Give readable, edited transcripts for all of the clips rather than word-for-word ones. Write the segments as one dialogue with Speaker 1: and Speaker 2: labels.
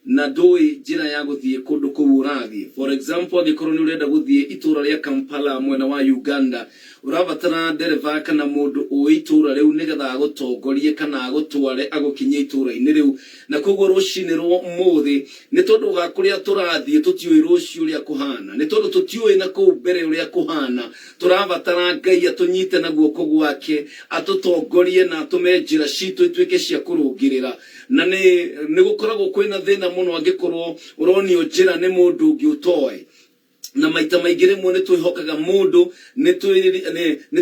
Speaker 1: na ndoi njira ya guthie kundu kuu urathie. For example, angikorwo ni urenda guthie itura ria Kampala mwena wa Uganda, urabatara ndereva kana mundu o itura riu nigetha agutongorie kana agutware agukinye itura-ini riu. Na koguo rucini rwo muthi ni tondu ga kuria turathie tutiui rucio ria kuhana, ni tondu tutiui na kuu mbere uria kuhana, turabatara Ngai atunyite na guoko gwake, atutongorie na atume njira citu ituike cia kurungirira. Na ni gukoragwo kwina thina muno angikorwo uronio njira ni mundu ungi utoe. Na maita maingĩ rĩmwe nĩ twĩhokaga mũndũ nĩ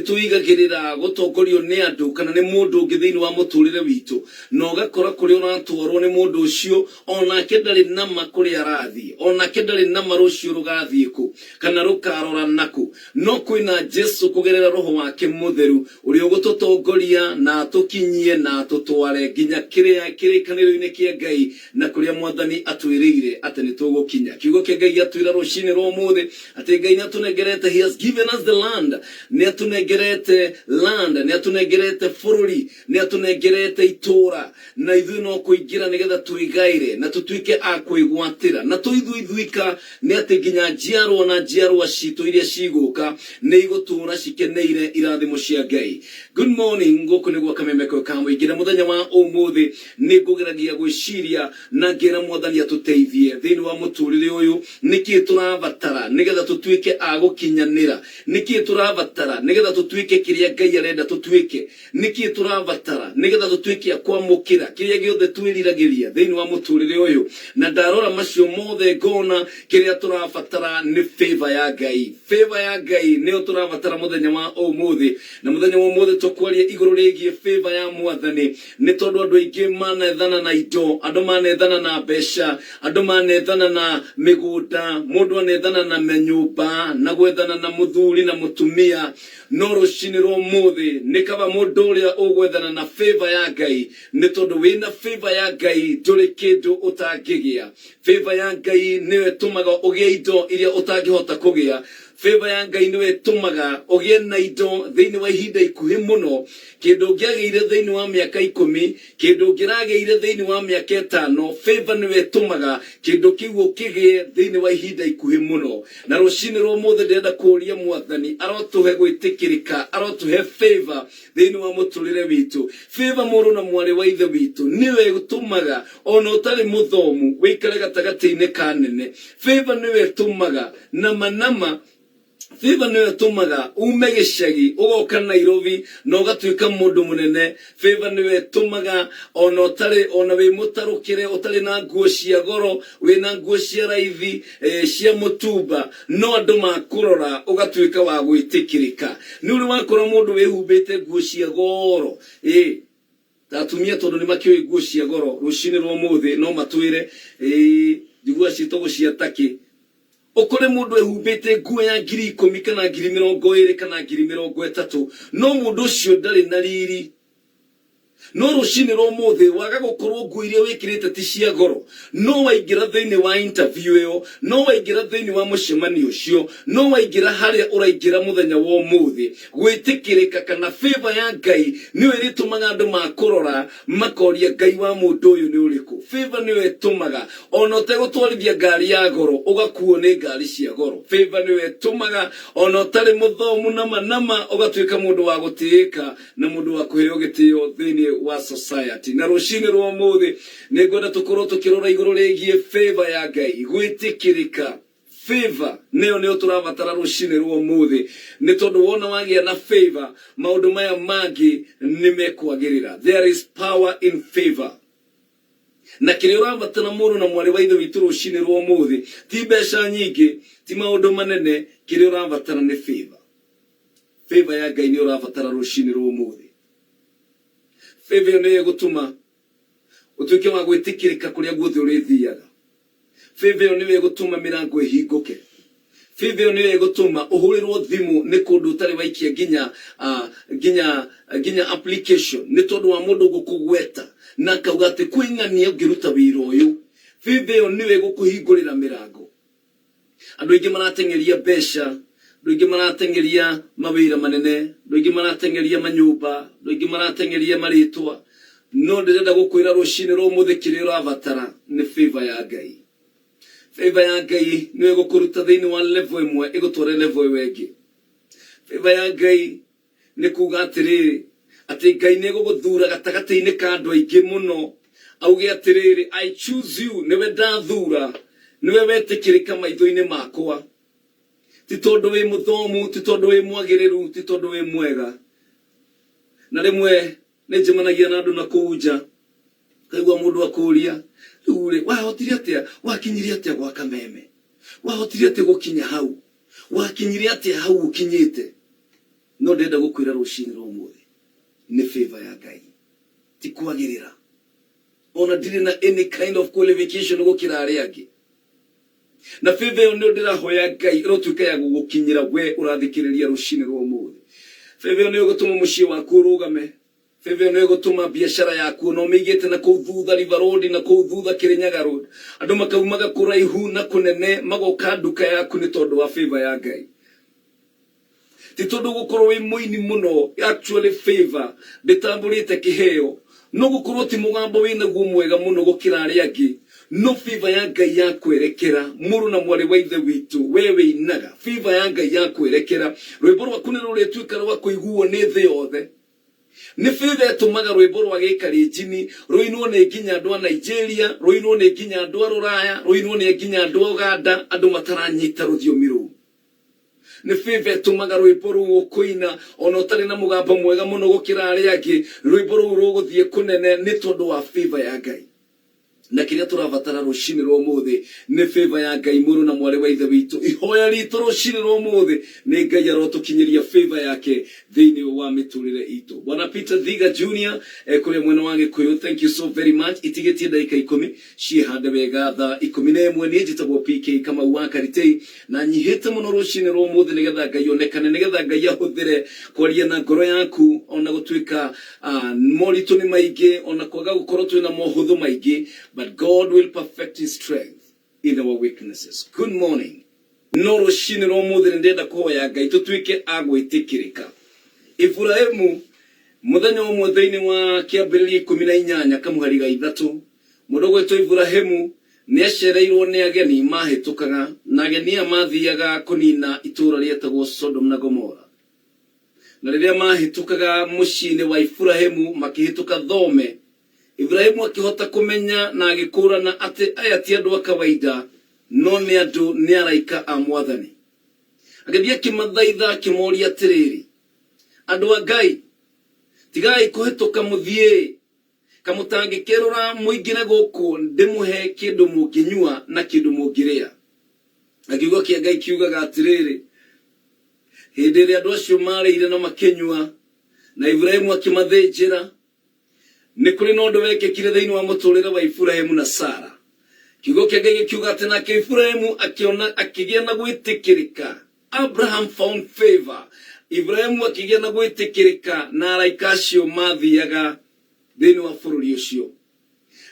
Speaker 1: twĩigagĩrĩra gũtongorio nĩ andũ kana nĩ mũndũ ũngĩ thĩinĩ wa mũtũrĩre witũ, na ũgakora kũrĩa ũratwarwo nĩ mũndũ ũcio onake ndarĩ nama kũrĩa arathiĩ, onake ndarĩ nama rũciũ rũgathiĩ kũ kana rũkarora nakũ. No kwĩna Jesu kũgerera roho wake mũtheru ũrĩa ũgũtũtongoria na atũkinyie na atũtware nginya kĩrĩkanĩro-inĩ kĩa Ngai na kũrĩa Mwathani atwĩrĩire atĩ nĩ tũgũkinya. Kiugo kĩa Ngai atwĩra rũcinĩ rwa ũmũthĩ ati Ngai nĩatũnengerete, he has given us the land, nĩatũnengerete land, nĩatũnengerete bũrũri, nĩatũnengerete itura, na ithuĩ no kũingĩra nĩgetha twĩgaire na tũtuĩke a kwĩgwatĩra. Na tũithuika nĩ atĩ nginya njiarwa na njiarwa citũ iria cigũka nĩ igũtũra cikeneire irathimo cia Ngai. Good morning, ngũkũ nĩguo kamemeko ka mũingĩ, na mũthenya wa ũmũthĩ nĩ ngũgeragia gwĩciria na ngĩra Mwathani atũteithie thĩinĩ wa mũtũrĩre ũyũ. Nĩkĩ tũrabatara nigetha tutuike agukinyanira? Niki turabatara nigetha tutuike kiria Ngai arenda tutuike? Niki turabatara nigetha tutuike akwamukira kiria giothe twiriragiria thiini wa muturire uyu? Na ndarora macio mothe ngona kiria turabatara ni favor ya Ngai. Favor ya Ngai niyo turabatara muthenya wa umuthi. Na muthenya wa umuthi tukwaria iguru rigie favor ya Mwathani ni tondu andu aingi manethana na indo, andu manethana na mbeca, andu manethana na migunda, mundu anethana na menyumba, na gwethana na muthuri na mutumia. No rucini rwa umuthi ni kaba mundu uria ugwethana na favor ya Ngai, ni tondu wina favor ya Ngai nduri kindu utangigia. Favor ya Ngai niwe tumaga ugie indo iria utangihota kugia. Favor ya Ngai niwe tumaga ugie na indo thiini wa ihinda ikuhi muno. Kindu ngiageire thiini wa miaka 10, kindu ngirageire thiini wa miaka 5, favor niwe tumaga kindu kiu ukigie thiini wa ihinda ikuhi muno. Na rucini rwa umuthi ndenda kuria Mwathani arotuhe gwitikirika, arotuhe favor thiini wa muturire witu. Favor muru na mwari wa ithe witu niwe gutumaga ona utari muthomu wikare gatagati-ini kanene. Favor niwe tumaga nama favor niwe tumaga ume gicagi ugoka Nairobi na ugatuika mundu munene. Favor niwe tumaga ona wi mutarukire utari na nguo cia goro, wina nguo cia raithi cia mutumba, no andu makurora ugatuika wa gwitikirika. Ni uri wakora mundu wihumbite nguo cia goro atumia tondu ni makioi nguo cia goro rucini rwa umuthi no matwire njigua citogwo cia taki. Ukore mundu ehumbite nguo ya 10,000 kana 20,000 kana 30,000, no mundu ucio ndari na riri. No rucini rwa umuthi waga gukorwo nguo iria wikirite ti cia goro, no waingira thiini wa interview iyo, no waingira thiini wa mucemanio ucio, no waingira haria uraingira muthenya wa umuthi, gwitikirika kana favor ya Ngai niwe ritumaga andu makurora makoria Ngai wa mundu uyu ni uriku. Favor niwe tumaga ona utegutwarithia ngari ya goro ugakuo ni ngari cia goro. Favor niwe tumaga ona utari muthomu nama ugatuika mundu wa gutiika na mundu wa kuheo gitio thiini wa society. Na rucini rwa umuthi ni ngwenda tukorwo tukirora iguru rigie favor ya Ngai, gwitikirika. Favor niyo turabatara rucini rwa umuthi, ni tondu wona wagia na favor maundu maya mangi ni mekwagirira. There is power in favor. Na kiria urabatara muru na mwari wa ithe witu rucini rwa umuthi ti mbeca nyingi, ti maundu manene, kiria urabatara ni favor. Favor ya Ngai ni urabatara rucini rwa umuthi. Favor niyo gutuma utuike wa gwitikirika kuria guothe urithiaga. Favor niyo gutuma mirango ihinguke. Favor niyo gutuma uhurirwo thimu ni kundu utari waikia ginya application ni tondu wa mundu gukugweta na kauga ati kwing'ania ungiruta wira uyu. Favor niyo gukuhingurira mirango. Andu aingi maratengeria besha, andu aingi maratengeria mawira manene, andu aingi maratengeria manyumba, andu aingi maratengeria maritwa, no ndirenda gukwira rucini ro muthikire urabatara ni favor ya Ngai. Favor ya Ngai niwe gukuruta thiini wa level imwe igutware level wengi. Favor ya Ngai ni kuga atiriri ati Ngai ni guguthura gatagati-ini ka andu aingi muno, auge atiriri I choose you, niwe ndathura, niwe wetikirika maitho-ini makwa, ti tondu wi muthomu, ti tondu wi mwagiriru, ti tondu wi mwega. Na rimwe ni njemanagia na andu na kuja kaigua mundu akuria riu wahotire atia, wakinyire atia gwa Kameme, wahotire atia gukinya hau, wakinyire atia hau ukinyite. No ndenda gukwira rucini ro muthi ni favor ya Ngai, ti kwagirira. Ona ndiri na any kind of qualification gukira aria angi, na favor yo ndio ndirahoya Ngai irotuika ya gugukinyira we urathikiriria rucini ro muthi. Favor yo ndio gutuma mucii waku urugame. Favor yo ndio gutuma biashara yaku no migite na kuu thutha River Road na kuu thutha Kirinyaga Road, andu makaumaga kuraihu na kunene magoka nduka yaku ni tondu wa favor ya Ngai. Ti tondu gukorwo wi muini muno, actually favor nditambulite kiheo, no gukorwo ti mugambo wina guo mwega muno gukira aria angi, no favor ya Ngai ya kwerekera muru na mwari wa ithe witu wewe inaga. Favor ya Ngai ya kwerekera rwimbo rwaku ni ruretuika rwa kuiguo ni thi yothe. Ni favor etumaga rwimbo rwa gikarinjini ruinwo ni nginya andu a Nigeria, ruinwo ni nginya andu a Ruraya, ruinwo ni nginya andu a Uganda, andu mataranyita ruthiomi ruu. Ni favor etumaga rwimbo ruu kuina ona utari na mugambo mwega muno gukira aria angi, rwimbo ruu ruguthie kunene ni tondu wa favor ya Ngai. Na kiria turabatara rucini ro muthi ni favor ya Ngai muru na mwari wa ithe witu. Ihoya ritu rucini ro muthi ni Ngai arotukinyiria favor yake thiini wa miturire itu. Bwana Peter Thiga Junior kuri mwena wa Gikuyu, thank you so very much. Itigetie ndagika 10 ciihande wega thaa 11 ni njitagwo PK kama wa Karitei na nyihite muno rucini ro muthi nigetha Ngai onekane, nigetha Ngai ahuthire kwaria na ngoro yaku ona gutuika moritu ni maingi ona kwaga gukorwo twina mohuthu maingi, but God will perfect his strength in our weaknesses. Good morning. No rucini ro muthi ndenda kuhoya Ngai tutuike agwitikirika. Ibrahimu muthenya umwe thiini wa kiambiriria 18 kamuhari ga 3 mundu gwetwo Ibrahimu ni acereirwo ni ageni mahitukaga, na ageni mathiaga kunina itura rietagwo Sodom na Gomora. Na riria mahitukaga mucii-ini wa Ibrahimu makihituka thome, Ibrahimu akihota kumenya na agikurana ati aya ti andu a kawaida, no ni andu ni araika a Mwathani. Agithia kimathaitha kimoria atiriri, andu a Ngai tigai kuhituka muthie kamutangikirura muingire guku ndimuhe kindu munginyua na kindu mungiria. Akiuga kia Ngai kiugaga atiriri, hindi ria andu acio marĩire na makinyua na Ibrahimu akimathinjira, ni kuri no ndu wekekire thiini wa muturire wa Ibrahimu na Sara. Kiugo kia Ngai kiuga ati nake Ibrahimu akiona akigia na gwitikirika. Abraham found favor. Ibrahimu akigia na gwitikirika na araika acio mathiaga thiini wa bururi ucio.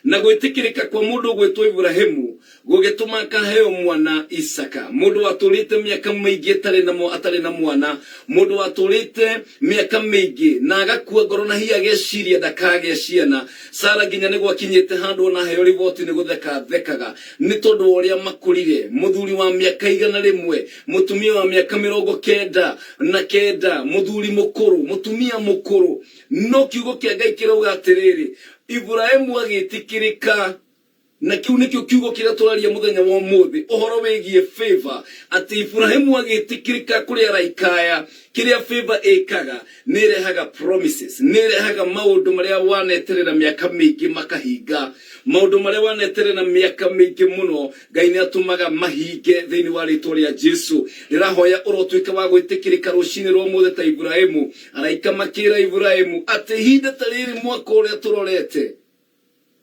Speaker 1: Na gwitikirika kwa mundu gwetwo Ibrahimu gugituma akaheo mwana Isaka. Mundu waturite miaka miingi atari na mwana, mundu waturite miaka miingi na agakua ngoro na hiya geciria ndakagĩa ciana. Sara nginya ni gwakinyite handu na heo riboti ni gutheka thekaga ni tondu uria makurire. Muthuri wa miaka 100, mutumia wa miaka 99, muthuri mukuru, mutumia mukuru. No kiugo kia Ngai kirauga atiriri, Ibrahimu agitikirika. Na kiu nikio kiugo kiria turaria muthenya wa muthi uhoro wigie favor, ati Ibrahimu agitikirika kuri araikaya. Kiria favor ikaga ni rehaga promises, ni rehaga maundu maria waneterera miaka mingi makahinga. Maundu maria waneterera miaka mingi muno Ngai ni atumaga mahinge thiini wa ritwa ria Jesu. Rirahoya urotuika wa gwitikirika rucini ro muthi ta Ibrahimu. Araika makira Ibrahimu ati hinda tariri mwaka uria turorete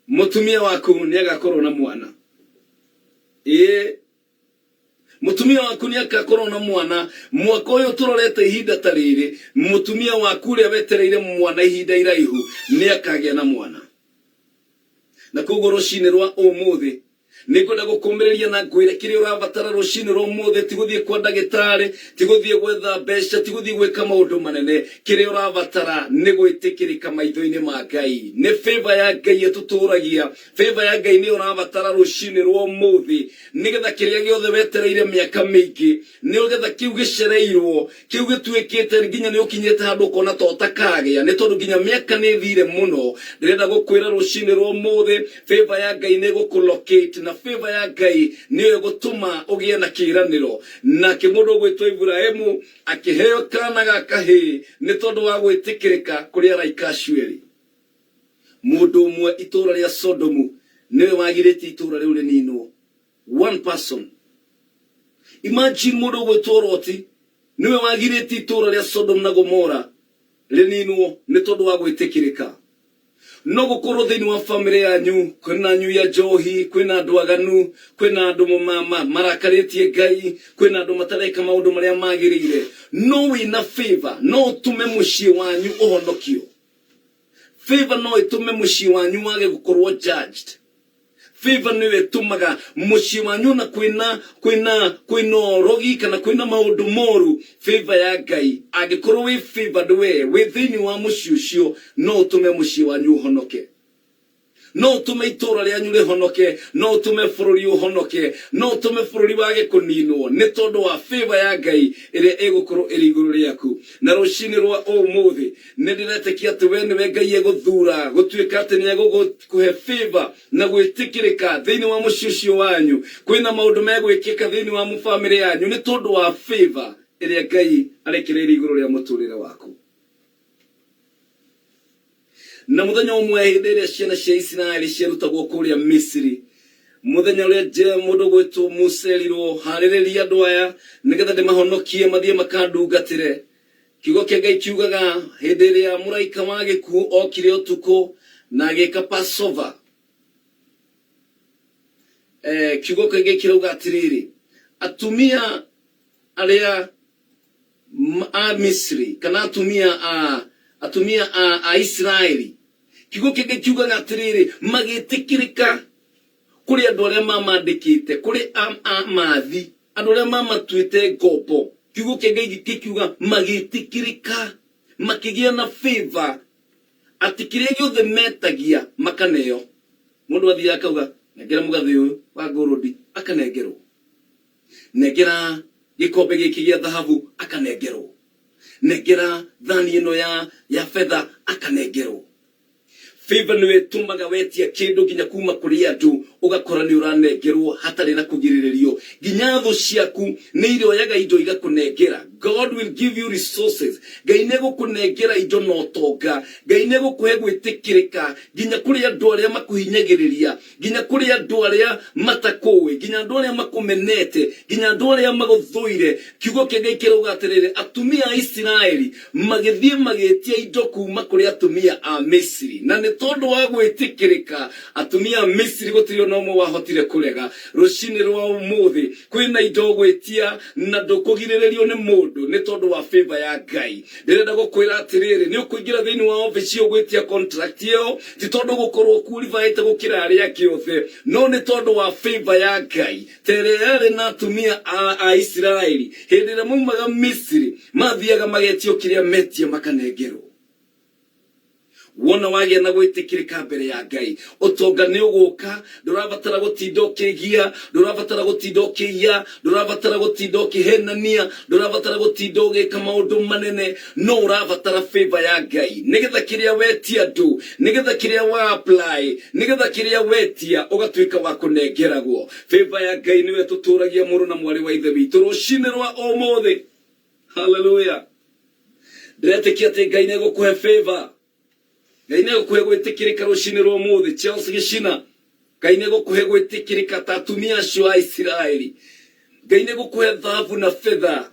Speaker 1: mutumia waku ni agakorwo na mwana. Mutumia waku ni agakorwo na mwana. Mwaka uyu turorete ihinda tariri mutumia waku ria wetereire mwana ihinda iraihu ni akagia na mwana. Na koguo rucini rwa umuthi Nikwenda gukumiria na ngwire kiri urabatara rucini rumuthe ti guthie kwa ndagitari ti guthie gwetha mbeca ti guthie gwika maundu manene kiri urabatara ni gwitikirika maitho-ini ma Ngai ni favor ya Ngai etuturagia favor ya Ngai ni urabatara rucini rumuthe nigetha kiria giothe wetereire miaka mingi nigetha kiu gicereirwo kiu gituikite nginya ni ukinyete handu kona to takagia ni tondu nginya miaka ni thire muno ndirenda gukwira rucini rumuthe favor ya Ngai ni gukulocate na favor ya Ngai niyo gutuma ugie na kiraniro na kimundu gwitwa Ibrahimu akiheo kana gakahi ni tondu wa gwitikirika kuria raikashweri mundu umwe itura ria Sodomu niwe wagirite itura riu rininwo one person. Imagine mundu gwitwa Loti niwe wagirite itura ria Sodomu na Gomora rininwo ni tondu wa gwitikirika. No gukorwo thiini wa family yanyu kwina nyu ya njohi kwina andu aganu kwina andu mama marakaritie Ngai kwina andu matareka maundu maria magirire no wina favor no utume mucii wanyu uhonokio. Favor no itume mucii wanyu wage gukorwo judged. Favor niwe tumaga mucii wanyu na kwina rogi kana kwina maundu moru. Favor ya Ngai agikorwo wi favored we thiini wa mucii ucio no utume mucii wanyu uhonoke. No utume itura rianyu rihonoke no utume bururi uhonoke no utume bururi wage kuninwo ni tondu wa favor ya Ngai iria igukorwo iri iguru riaku. Na rucini rwa umuthi ni ndiretekia ati we niwe Ngai eguthura gutuika ati ni egukuhe favor na gwitikirika thiini wa mucii ucio wanyu kwina maundu megwikika thiini wa family yanyu ni tondu wa favor iria Ngai arekereire iguru ria muturire waku. Na muthenya umwe hindi iria ciana cia Isiraeli ciarutagwo kuria Misiri muthenya uria je mundu gwitwo Muserirwo haririria andu aya nigetha ndimahonokie mathie makandungatire. Kiugo kia Ngai kiugaga hindi iria muraika wa gikuo okire utuku na agika Passover. Kiugo kia Ngai kirauga atiriri atumia aria a Misiri kana atumia a Israeli kiugo kia Ngai kiugaga atiriri magitikirika kuri andu aria mamandikite kuri amathi andu aria mamatuite ngombo. Kiugo kia Ngai kiuga magitikirika makigia na favor ati kiria giothe metagia makaneo. Mundu athia akauga negera mugathi uyu wa ngurudi akanengerwo negera gikombe giki gia dhahabu akanengerwo negera thani ino ya fedha akanengerwo. Favor niwe tumaga wetia kindu ginya kuma kuri andu ugakora ni uranengerwo hatari na kugirirerio ginya thu ciaku ni irioyaga indo igakunengera. God will give you resources. Ngai negukunengera indo no tonga. Ngai negukuhe gwitikirika ginya kuri andu aria makuhinyagiriria ginya kuri andu aria matakuwi ginya andu aria makumenete ginya andu aria maguthuire. Kiugo kia Ngai kirauga atiriri atumia a Isiraeli magithie magitia indo kuma kuri atumia a Misiri na ni tondu wa gwitikirika atumia a Misiri gutiri no mo wahotire kurega. Rucini rwa umuthi kwina indo gwitia na ndukugirirerio ni mundu ni tondu wa favor ya Ngai. Ndirenda gukwira atiriri ni ukuingira thiini wa office yo gwitia contract yo ti tondu gukorwo qualified gukira aria kiothe no ni tondu wa favor ya Ngai. Tere na atumia a Israeli hindi ria mumaga Misiri mathiaga magetio kiria metia makanengerwo. Wona wagia na gwitikirika mbere ya Ngai utonga ni uguka ndurabatara gutinda ukigia ndurabatara gutinda ukiia ndurabatara gutinda ukihenania ndurabatara gutinda ugika maundu manene no urabatara favor ya Ngai nigetha kiria wetia ndu nigetha kiria wa apply nigetha kiria wetia ugatuika wa kunengeragwo. Favor ya Ngai niwe tuturagia muru na mwari wa ithe witu rucini rwa umuthi. Hallelujah. Ndiretekia ati Ngai negukuhe favor. Ngai negukuhe gwitikirika rucini rwa umuthi. Chelsea gicina Ngai negukuhe gwitikirika ta atumia acio a Isiraeli. Ngai negukuhe thahabu na fedha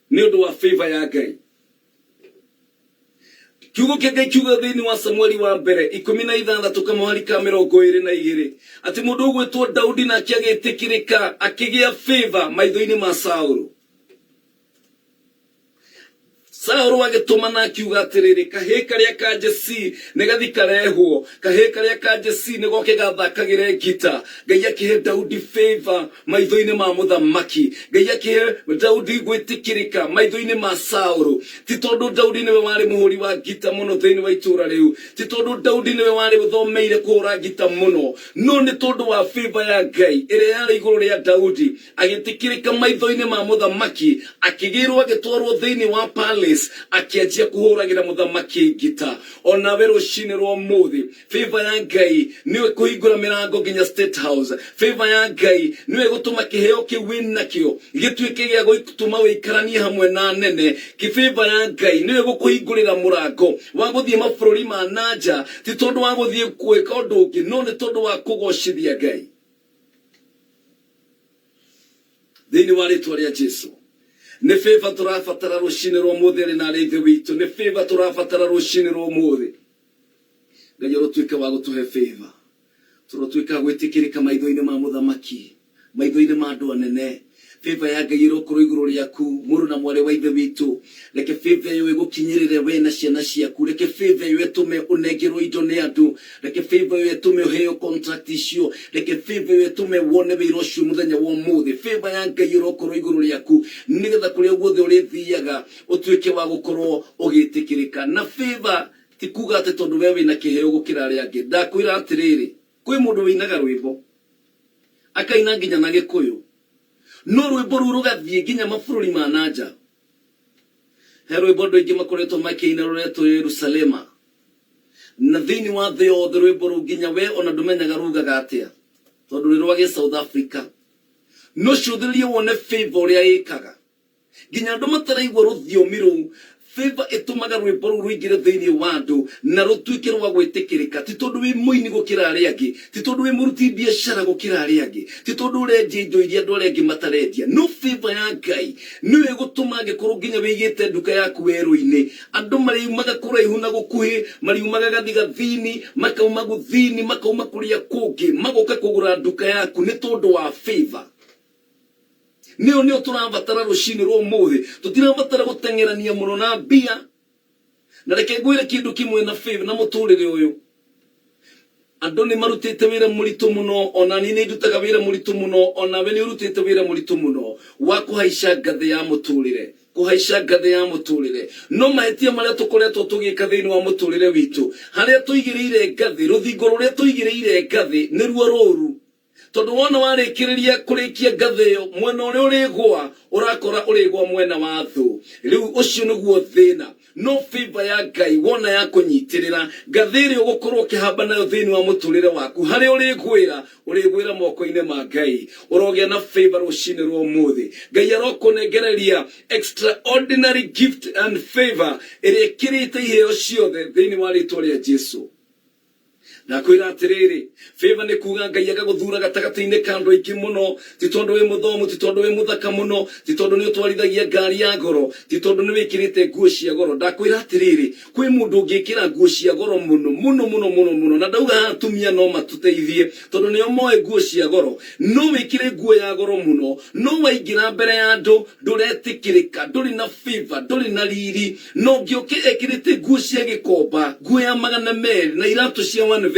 Speaker 1: ni undu wa favor ya Ngai. Kiugo kia Ngai kiuga thiini wa Samueli wa mbere 16 kamwari ka 22 ati mundu ugwitwo Daudi na akigitikirika akigia favor maitho-ini ma Saulu. Sauro wagituma na kiuga atiriri kahe karia ka Jesse negathi karehwo kahe karia ka Jesse nigoke gathakagire gita Ngai akihe Daudi favor maitho-ini ma muthamaki Ngai akihe Daudi gwitikirika maitho-ini ma Sauro ti tondu Daudi niwe wari muhuri wa gita muno thiini wa itura riu ti tondu Daudi niwe wari uthomeire kuhura gita muno no ni tondu wa favor ya Ngai ire yari iguru ria Daudi agitikirika maitho-ini ma muthamaki akigirwo agitwarwo thiini wa palace akianjia kuhuragira muthamaki gita ona we rucini rwa muthi favor ya Ngai niwe kuhingura mirango nginya State House favor ya Ngai niwe gutuma kiheo ki win nakio gituike gia gutuma wikaranie hamwe na nene ki favor ya Ngai niwe gukuhingurira murango wa guthie mabũrũri ma nanja ti tondu wa guthie kwika undu ungi no ni tondu wa kugocithia Ngai thiini wa ritwa ria Jesu ne favor turafatara rucini rwa muthi ri na rithe witu ne favor turafatara rucini rwa muthi Ngai rotuika wa gutuhe favor turotuika gwitikirika maitho-ini ma muthamaki maitho-ini ma andu anene favor ya Ngai irokuru iguru riaku muru na mwari wa ithe witu reke favor yo igukinyirire we na ciana ciaku reke favor yo etume unengerwo indo ni andu reke favor yo etume uheo contract icio reke favor yo etume wone wira ucio muthenya wa umuthi favor ya Ngai irokuru iguru riaku nigetha kuria guothe urithiaga utuike wa gukorwo ugitikirika na favor ti kuga ati tondu we wina kiheo gukira aria angi ndakwira atiriri kwi mundu winaga rwimbo akaina nginya na Gikuyu no rwimbo ru rugathie nginya mabũrũri ma nanja he rwimbo andu aingi makoretwo makiina ruretwo Yerusalema na thiini wa thĩ yothe rwimbo ru nginya we ona ndumenyaga rugaga atia tondu ni rwa South Africa no cũthĩrĩrie wone favor uria ikaga nginya andu mataraigua ruthiomi rũu favor etumaga rwimbo ru ruingire thiini wa andu na rutuike rwa gwitikirika ti tondu wi muini gukira aria angi ti tondu wi muruti biashara gukira aria angi ti tondu urendia indo iria andu aria angi matarendia no favor ya Ngai niwe gutuma ngikorwo nginya wigite nduka yaku weru-ini andu mariumaga kuraihu na gukuhi mariumaga gathiga thiini makauma guthini makauma kuria kungi magoka kugura nduka yaku ni tondu wa favor nio turabatara rucini rwa umuthi tutirabatara gutengerania muno na mbia na reke ngwire kindu kimwe na favor na muturire uyu andu ni marutite wira muritu muno ona ni ndutaga wira muritu muno ona we ni urutite wira muritu muno wa kuhaica ngathi ya muturire kuhaica ngathi ya muturire no mahetia maria tukoretwo tugika thiini wa muturire witu haria tuigiriire ngathi ruthingo ruria tuigiriire ngathi ni ruo ruru tondu wona warikiriria kurikia ngathi yo mwena uria urigwa urakora urigwa mwena wa thu riu ucio niguo thina no favor ya Ngai wona ya kunyitirira ngathi ri ugukorwo kihamba nayo thiini wa muturire waku hari urigwira moko-ini ma Ngai urogia na favor rucini rwa umuthi Ngai arokunengereria extraordinary gift and favor iria ikirite iheo ciothe thiini wa ritwa ria Jesu na kwira atiriri favor ni kuga Ngai agaguthura gatagati-ini ka andu aingi muno ti tondu wi muthomu ti tondu wi muthaka muno ti tondu ni utwarithagia ngari ya goro ti tondu ni wikirite nguo cia goro ndakwira atiriri kwi mundu ungikira nguo cia goro muno na ndauga atumia no matuteithie tondu nio moe nguo cia goro no wikire nguo ya goro muno no waingira mbere ya andu nduretikirika nduri na favor nduri na riri no ngioke ekirite nguo cia gikomba nguo ya magana meri na iratu cia 150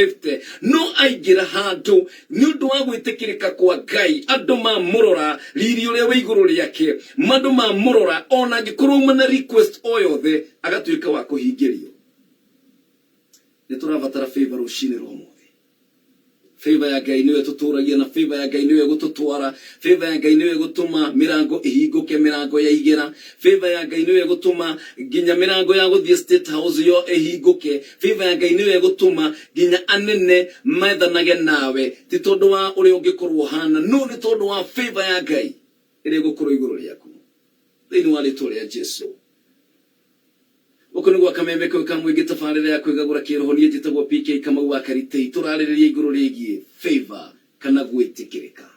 Speaker 1: no aingira handu ni undu wa gwitikirika kwa Ngai andu ma murora riri uria we iguru riake mandu ma murora ona ngikorwo mana request oyothe agatuika wa kuhingirio ni turabatara favor rucini rwa umuthi favor ya Ngai niwe tuturagia na favor ya Ngai niwe gututwara favor ya Ngai niwe gutuma mirango ihinguke mirango ya igera favor ya Ngai niwe gutuma ginya mirango ya guthie State House yo ihinguke favor ya Ngai niwe gutuma ginya anene methanage nawe ti tondu wa uri ungikorwo hana no ni tondu wa favor ya Ngai iri gukorwo iguru riaku thiini wa ritwa ria Jesu ukunigwa kamembe ko kamwe gitafarire ya kwigagura kiroho nie jitagwo PK Kamau wa Karitei turaririria iguru rigie favor kana gwitikirika